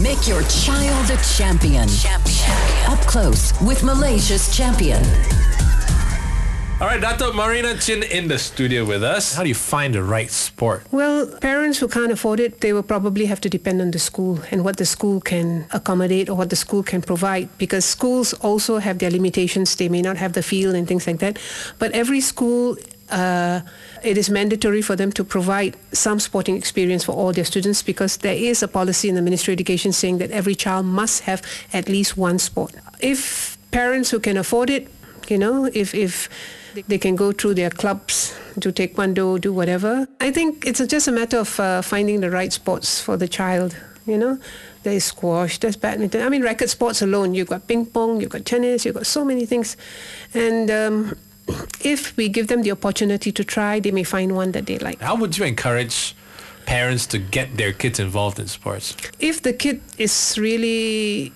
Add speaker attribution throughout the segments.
Speaker 1: Make your child a champion. Up close with Malaysia's champion.
Speaker 2: All right, Datuk, Marina Chin in the studio with us. How do you find the right sport?
Speaker 3: Well, parents who can't afford it, they will probably have to depend on the school and what the school can accommodate or what the school can provide, because schools also have their limitations. They may not have the field and things like that. But every school, it is mandatory for them to provide some sporting experience for all their students, because there is a policy in the Ministry of Education saying that every child must have at least one sport. If parents who can afford it, if they can go through their clubs, do taekwondo, do whatever. I think it's just a matter of finding the right sports for the child, There's squash, there's badminton. I mean, racket sports alone, you've got ping pong, you've got tennis, you've got so many things. And if we give them the opportunity to try, they may find one that they like.
Speaker 2: How would you encourage parents to get their kids involved in sports?
Speaker 3: If the kid is really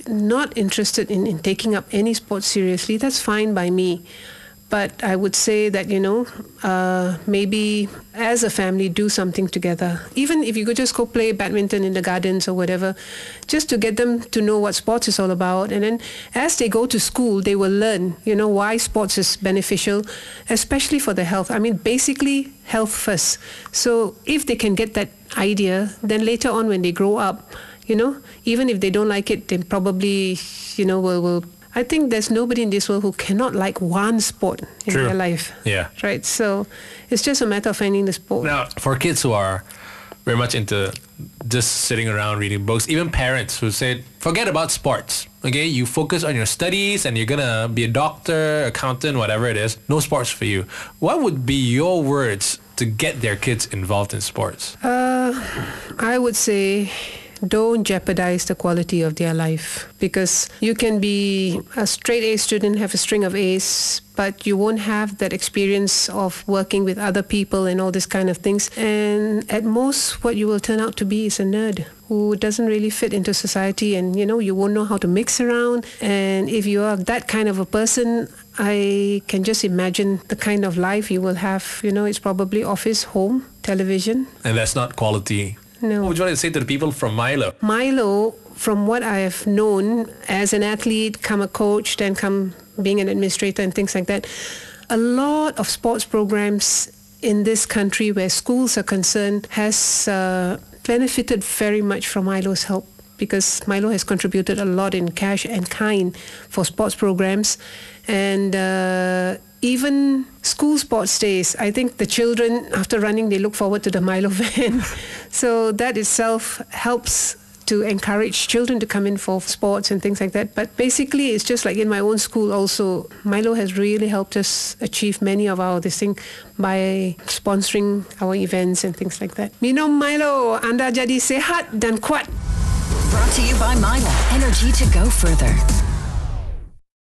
Speaker 3: not interested in taking up any sport seriously, that's fine by me. But I would say that, maybe as a family, do something together. Even if you could just go play badminton in the gardens or whatever, just to get them to know what sports is all about. And then as they go to school, they will learn, why sports is beneficial, especially for their health. I mean, basically, health first. So if they can get that idea, then later on when they grow up, even if they don't like it, they probably, will. I think there's nobody in this world who cannot like one sport in their life.
Speaker 2: Yeah.
Speaker 3: Right? So it's just a matter of finding the sport.
Speaker 2: Now, for kids who are very much into just sitting around reading books, even parents who say, forget about sports, okay? You focus on your studies and you're going to be a doctor, accountant, whatever it is. No sports for you. What would be your words to get their kids involved in sports?
Speaker 3: I would say, don't jeopardize the quality of their life, because you can be a straight A student, have a string of A's, but you won't have that experience of working with other people and all these kind of things. And at most, what you will turn out to be is a nerd who doesn't really fit into society, and you won't know how to mix around. And if you are that kind of a person, I can just imagine the kind of life you will have. It's probably office, home, television.
Speaker 2: And that's not quality.
Speaker 3: No.
Speaker 2: What would you want to say to the people from Milo?
Speaker 3: Milo, from what I have known as an athlete, come a coach, then come being an administrator and things like that, a lot of sports programs in this country where schools are concerned has benefited very much from Milo's help, because Milo has contributed a lot in cash and kind for sports programs. And even school sports days, I think the children, after running, they look forward to the Milo van. So that itself helps to encourage children to come in for sports and things like that. But basically, it's just like in my own school also, Milo has really helped us achieve many of our this thing by sponsoring our events and things like that. Minum Milo, anda jadi sehat dan kuat.
Speaker 1: Brought to you by Milo. Energy to go further.